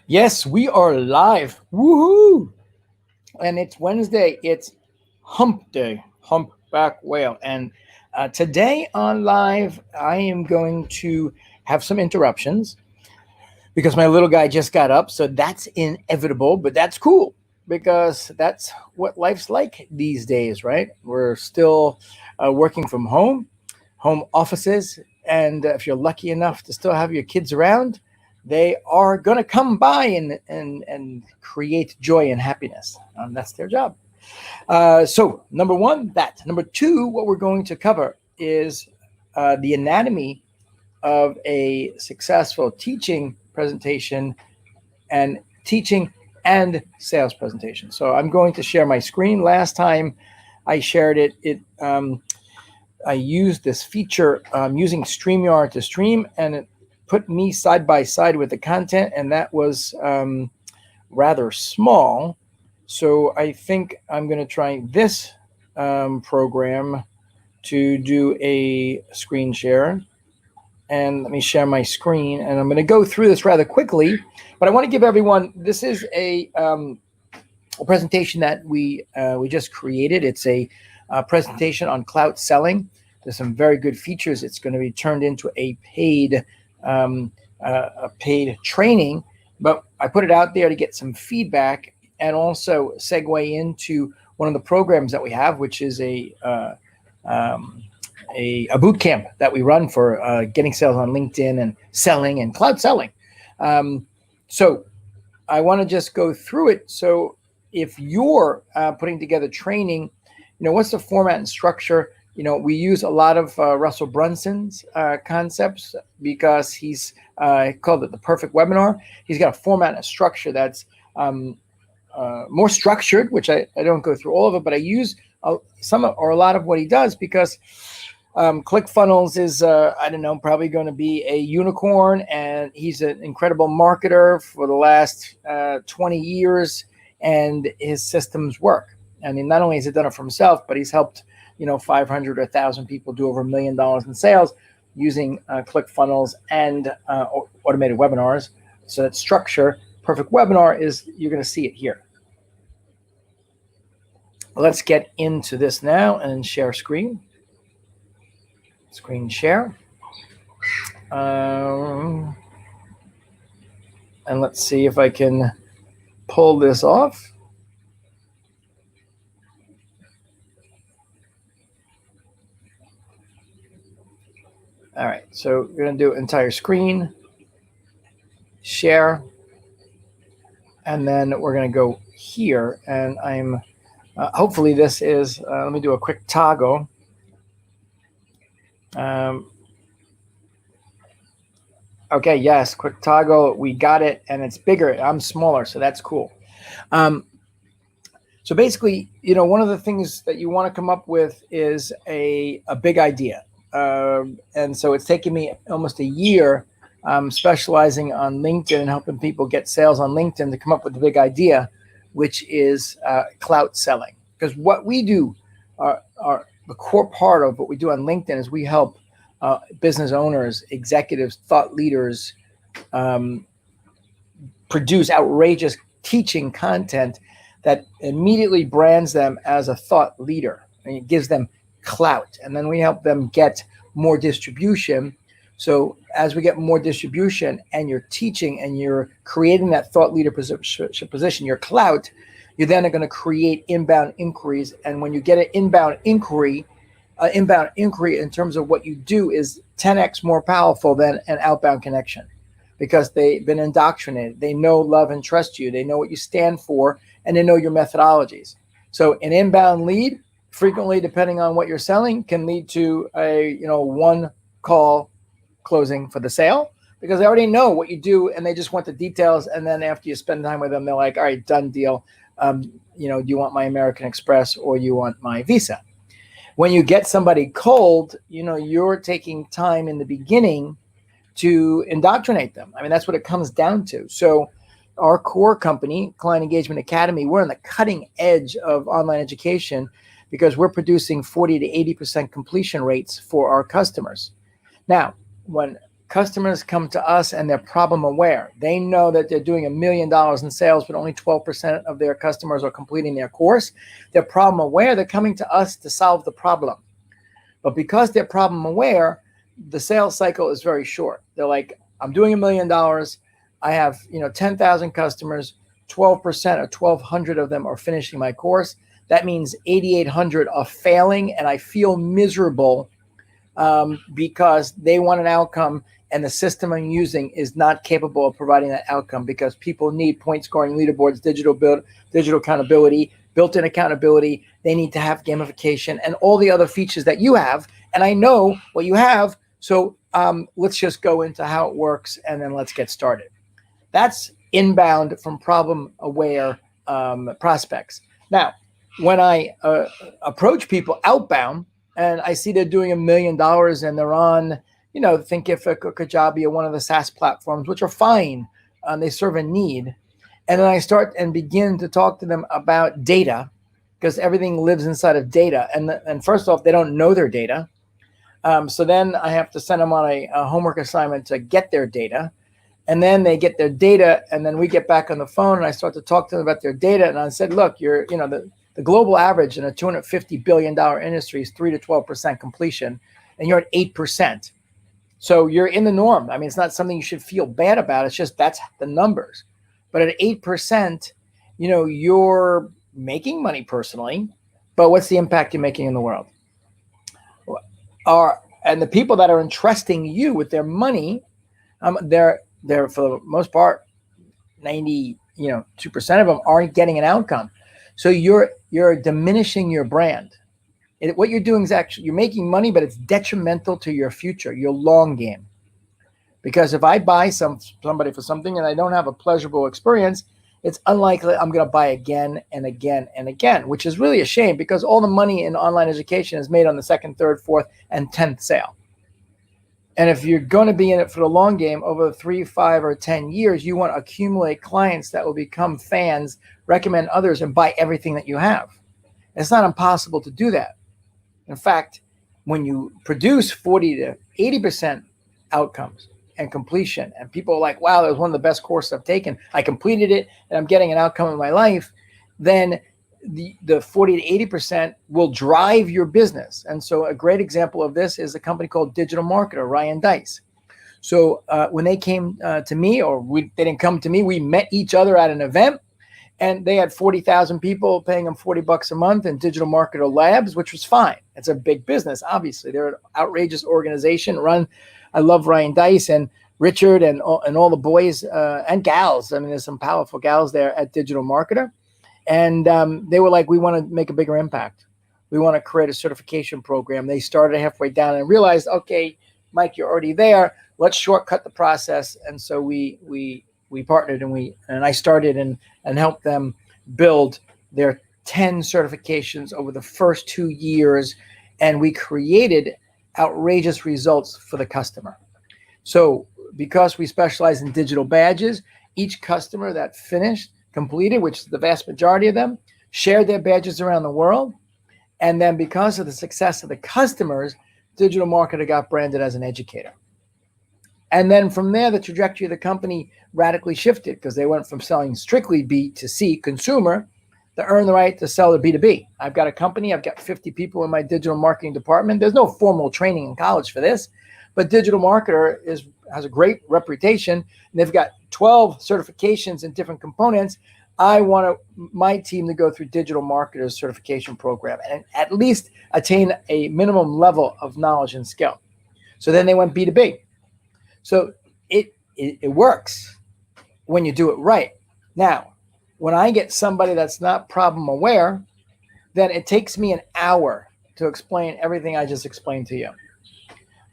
Yes, we are live. Woohoo! And it's Wednesday. It's Hump Day, Humpback Whale. And today on live, I am going to have some interruptions because my little guy just got up. So that's inevitable, but that's cool because that's what life's like these days, right? We're still working from home offices. And if you're lucky enough to still have your kids around, they are going to come by and create joy and happiness. That's their job. So, number one, that. Number two, what we're going to cover is the anatomy of a successful teaching presentation and teaching and sales presentation. So, I'm going to share my screen. Last time I shared it, I used this feature using StreamYard to stream, and it put me side by side with the content, and that was rather small. So I think I'm going to try this program to do a screen share. And let me share my screen, and I'm going to go through this rather quickly. But I want to give everyone, this is a presentation that we just created. It's a presentation on clout selling. There's some very good features. It's going to be turned into a paid training, but I put it out there to get some feedback and also segue into one of the programs that we have, which is a boot camp that we run for getting sales on LinkedIn and selling and cloud selling. So I want to just go through it. So if you're putting together training, what's the format and structure? We use a lot of Russell Brunson's concepts because he's called it the perfect webinar. He's got a format and a structure that's more structured, which I don't go through all of it, but I use some or a lot of what he does because ClickFunnels is, probably going to be a unicorn, and he's an incredible marketer for the last 20 years, and his systems work. I mean, not only has he done it for himself, but he's helped 500 or 1,000 people do over $1 million in sales using ClickFunnels and automated webinars. So that structure, perfect webinar, is you're going to see it here. Let's get into this now and share screen. Screen share. And let's see if I can pull this off. All right, so we're going to do entire screen, share, and then we're going to go here. And I'm hopefully this is, let me do a quick toggle. Okay, yes, quick toggle. We got it, and it's bigger. I'm smaller, so that's cool. So basically, one of the things that you want to come up with is a big idea. And so it's taken me almost a year specializing on LinkedIn and helping people get sales on LinkedIn to come up with the big idea, which is clout selling. Because what we do, the core part of what we do on LinkedIn is we help business owners, executives, thought leaders produce outrageous teaching content that immediately brands them as a thought leader, and it gives them clout. And then we help them get more distribution. So as we get more distribution and you're teaching and you're creating that thought leader position, your clout, you then are going to create inbound inquiries. And when you get an inbound inquiry in terms of what you do is 10x more powerful than an outbound connection, because they've been indoctrinated. They know, love, and trust you. They know what you stand for, and they know your methodologies. So an inbound lead, frequently, depending on what you're selling, can lead to a one call closing for the sale, because they already know what you do and they just want the details. And then after you spend time with them, they're like, all right, done deal. Do you want my American Express or you want my Visa? When you get somebody cold, you're taking time in the beginning to indoctrinate them. I mean, that's what it comes down to. So our core company, Client Engagement Academy, we're on the cutting edge of online education because we're producing 40 to 80% completion rates for our customers. Now, when customers come to us and they're problem aware. They know that they're doing $1 million in sales, but only 12% of their customers are completing their course. They're problem aware. They're coming to us to solve the problem. But because they're problem aware, the sales cycle is very short. They're like, I'm doing $1 million. I have 10,000 customers. 12% or 1,200 of them are finishing my course. That means 8,800 are failing, and I feel miserable because they want an outcome and the system I'm using is not capable of providing that outcome, because people need point scoring leaderboards, digital accountability, built-in accountability. They need to have gamification and all the other features that you have. And I know what you have. So let's just go into how it works and then let's get started. That's inbound from problem-aware prospects. Now, when I approach people outbound and I see they're doing $1 million and they're on, Thinkific or Kajabi or one of the SaaS platforms, which are fine, they serve a need. And then I start and begin to talk to them about data, because everything lives inside of data. And first off, they don't know their data. So then I have to send them on a homework assignment to get their data. And then they get their data, and then we get back on the phone, and I start to talk to them about their data. And I said, look, the global average in a $250 billion industry is 3 to 12% completion, and you're at 8%. So you're in the norm. I mean, it's not something you should feel bad about. It's just that's the numbers. But at 8%, you're making money personally, but what's the impact you're making in the world? And the people that are entrusting you with their money, they're for the most part, 2% of them aren't getting an outcome. So you're diminishing your brand. What you're doing is actually, you're making money, but it's detrimental to your future, your long game. Because if I buy somebody for something and I don't have a pleasurable experience, it's unlikely I'm going to buy again and again and again, which is really a shame, because all the money in online education is made on the second, third, fourth, and 10th sale. And if you're going to be in it for the long game over 3, 5, or 10 years, you want to accumulate clients that will become fans, recommend others, and buy everything that you have. It's not impossible to do that. In fact, when you produce 40 to 80% outcomes and completion, and people are like, wow, that was one of the best courses I've taken, I completed it, and I'm getting an outcome in my life, then the 40 to 80% will drive your business. And so a great example of this is a company called Digital Marketer, Ryan Deiss. So when they came to me, they didn't come to me, we met each other at an event, and they had 40,000 people paying them $40 a month in Digital Marketer Labs, which was fine. It's a big business, obviously. They're an outrageous organization I love Ryan Deiss and Richard and all the boys and gals. I mean, there's some powerful gals there at Digital Marketer. And they were like, we want to make a bigger impact. We want to create a certification program. They started halfway down and realized, okay, Mike, you're already there. Let's shortcut the process. And so we partnered, and I started and helped them build their 10 certifications over the first 2 years. And we created outrageous results for the customer. So because we specialize in digital badges, each customer that completed, which is the vast majority of them, shared their badges around the world. And then because of the success of the customers, Digital Marketer got branded as an educator. And then from there, the trajectory of the company radically shifted, because they went from selling strictly B2C consumer to earn the right to sell to B2B. I've got a company, I've got 50 people in my digital marketing department. There's no formal training in college for this, but Digital Marketer has a great reputation, and they've got 12 certifications in different components. I want my team to go through Digital Marketer's certification program and at least attain a minimum level of knowledge and skill. So then they went B2B. So it works when you do it right. Now, when I get somebody that's not problem aware, then it takes me an hour to explain everything I just explained to you.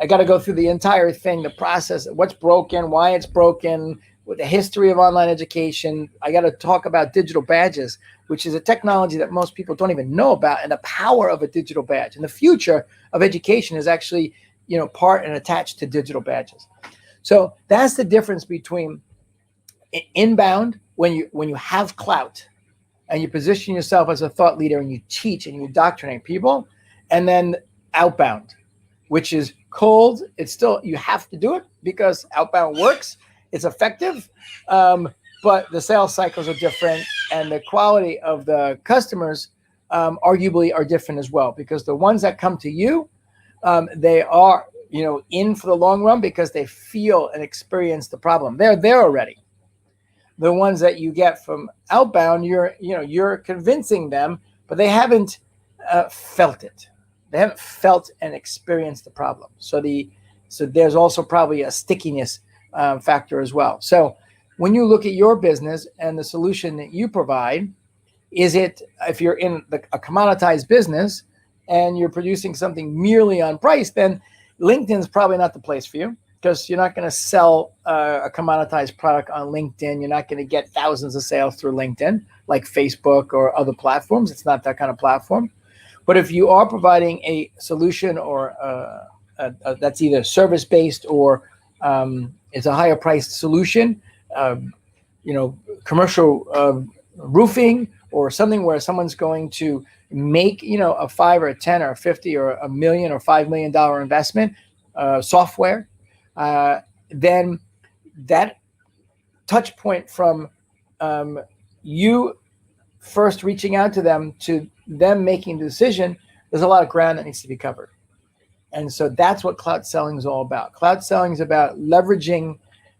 I got to go through the entire thing, the process, what's broken, why it's broken, with the history of online education. I got to talk about digital badges, which is a technology that most people don't even know about, and the power of a digital badge. And the future of education is actually, part and attached to digital badges. So that's the difference between inbound, when you have clout and you position yourself as a thought leader and you teach and you indoctrinate people, and then outbound, which is cold. It's still, you have to do it because outbound works. It's effective. But the sales cycles are different, and the quality of the customers arguably are different as well, because the ones that come to you, they are, in for the long run because they feel and experience the problem. They're there already. The ones that you get from outbound, you're convincing them, but they haven't felt it. They haven't felt and experienced the problem. So there's also probably a stickiness factor as well. So when you look at your business and the solution that you provide, is it, if you're in a commoditized business and you're producing something merely on price, then LinkedIn is probably not the place for you, because you're not going to sell a commoditized product on LinkedIn. You're not going to get thousands of sales through LinkedIn like Facebook or other platforms. It's not that kind of platform. But if you are providing a solution or that's either service-based or it's a higher priced solution, commercial roofing or something where someone's going to make, a 5 or a 10 or a 50 or a million or $5 million investment, software, then that touch point from you first reaching out to them making the decision, there's a lot of ground that needs to be covered. And so that's what clout selling is all about. Clout selling is about leveraging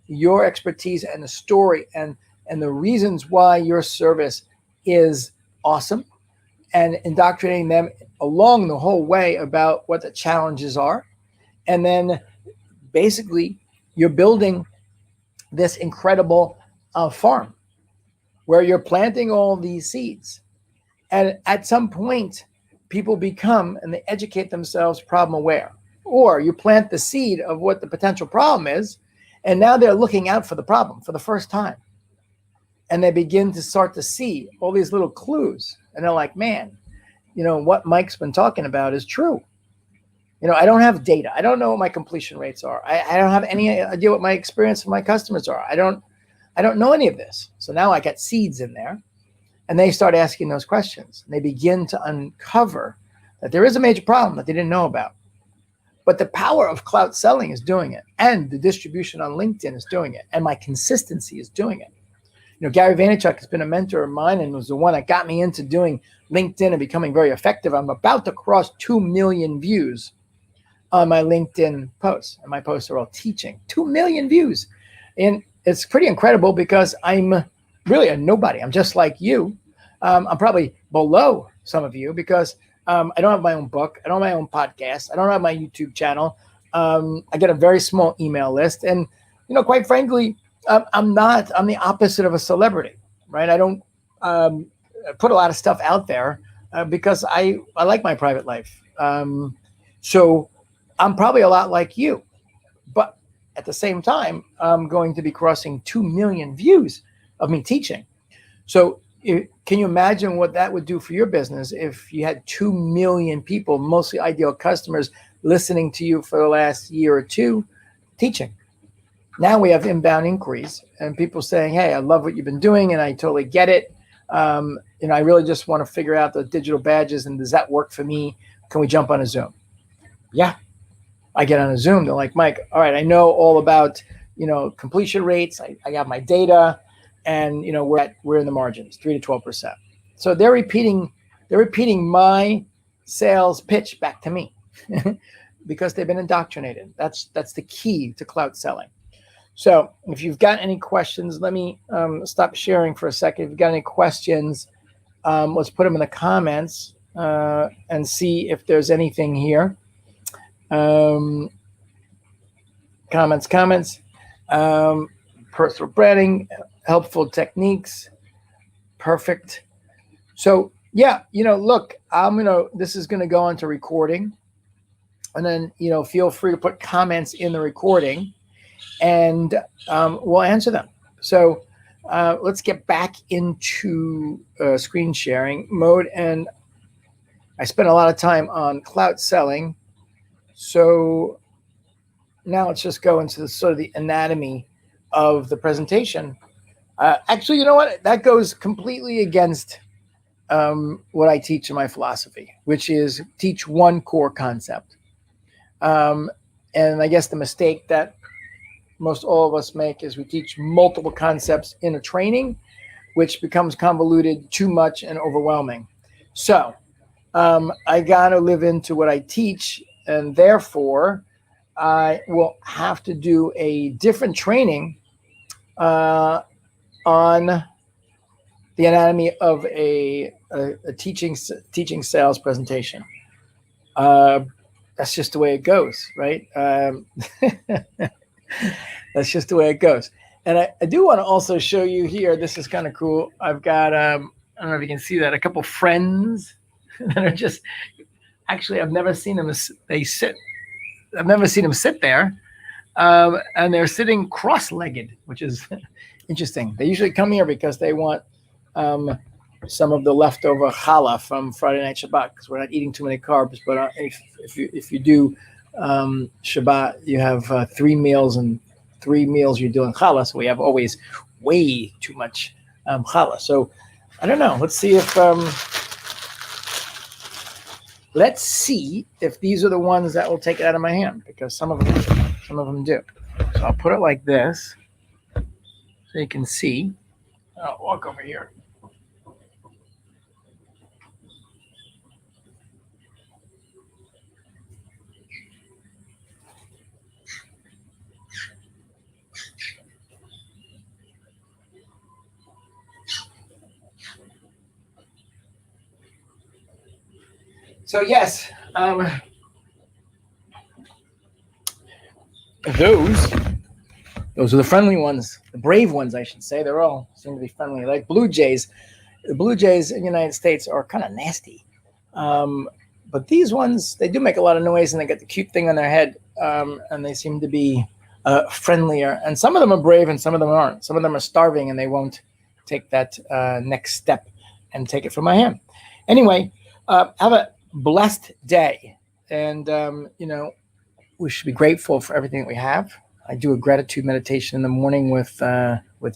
your expertise and the story and the reasons why your service is awesome, and indoctrinating them along the whole way about what the challenges are. And then basically you're building this incredible farm where you're planting all these seeds. And at some point, people become, and they educate themselves, problem aware. Or you plant the seed of what the potential problem is, and now they're looking out for the problem for the first time. And they begin to start to see all these little clues. And they're like, man, what Mike's been talking about is true. I don't have data. I don't know what my completion rates are. I don't have any idea what my experience with my customers are. I don't know any of this. So now I got seeds in there, and they start asking those questions. And they begin to uncover that there is a major problem that they didn't know about. But the power of clout selling is doing it, and the distribution on LinkedIn is doing it, and my consistency is doing it. Gary Vaynerchuk has been a mentor of mine and was the one that got me into doing LinkedIn and becoming very effective. I'm about to cross 2 million views on my LinkedIn posts, and my posts are all teaching. 2 million views. And it's pretty incredible because I'm really a nobody. I'm just like you. I'm probably below some of you because I don't have my own book. I don't have my own podcast. I don't have my YouTube channel. I get a very small email list. And, quite frankly, I'm the opposite of a celebrity, right? I don't put a lot of stuff out there because I like my private life. So I'm probably a lot like you, but at the same time, I'm going to be crossing 2 million views of me teaching. So can you imagine what that would do for your business if you had 2 million people, mostly ideal customers, listening to you for the last year or two teaching? Now we have inbound inquiries and people saying, hey, I love what you've been doing and I totally get it. I really just want to figure out the digital badges, and does that work for me? Can we jump on a Zoom? Yeah. I get on a Zoom. They're like, Mike, all right, I know all about, completion rates. I have my data, and, we're in the margins, 3 to 12%. So they're repeating my sales pitch back to me because they've been indoctrinated. That's the key to clout selling. So if you've got any questions, let me stop sharing for a second. If you've got any questions, let's put them in the comments and see if there's anything here. Comments, personal branding, helpful techniques. Perfect. So yeah, look, this is going to go on to recording, and then, feel free to put comments in the recording and we'll answer them. So let's get back into screen sharing mode. And I spent a lot of time on clout selling. So now let's just go into the sort of the anatomy of the presentation. Actually, you know what? That goes completely against what I teach in my philosophy, which is teach one core concept. And I guess the mistake that most all of us make is we teach multiple concepts in a training, which becomes convoluted, too much, and overwhelming. So I got to live into what I teach, and therefore I will have to do a different training on the anatomy of a teaching sales presentation. That's just the way it goes, right? That's just the way it goes. And I do want to also show you here. This is kind of cool. I've got I don't know if you can see that, a couple friends that are just actually I've never seen them. I've never seen them sit there, and they're sitting cross-legged, which is interesting. They usually come here because they want some of the leftover challah from Friday night Shabbat, because we're not eating too many carbs. But if you do Shabbat, you have 3 meals, and 3 meals you're doing challah. So we have always way too much challah. So I don't know. Let's see if these are the ones that will take it out of my hand, because some of them do. So I'll put it like this so you can see. I'll walk over here. So yes, those are the friendly ones, the brave ones, I should say. They're all seem to be friendly, like blue jays. The blue jays in the United States are kind of nasty, but these ones, they do make a lot of noise, and they got the cute thing on their head, and they seem to be friendlier. And some of them are brave, and some of them aren't. Some of them are starving, and they won't take that next step and take it from my hand. Anyway, have a blessed day, and we should be grateful for everything that we have. I do a gratitude meditation in the morning with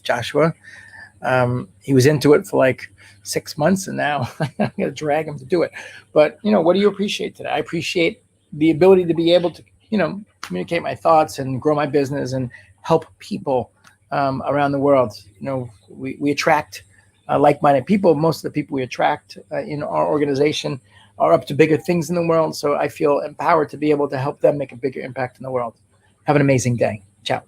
Joshua. He was into it for like 6 months, and now I'm going to drag him to do it. But what do you appreciate today? I appreciate the ability to be able to communicate my thoughts and grow my business and help people around the world. We attract like-minded people. Most of the people we attract in our organization are up to bigger things in the world. So I feel empowered to be able to help them make a bigger impact in the world. Have an amazing day. Ciao.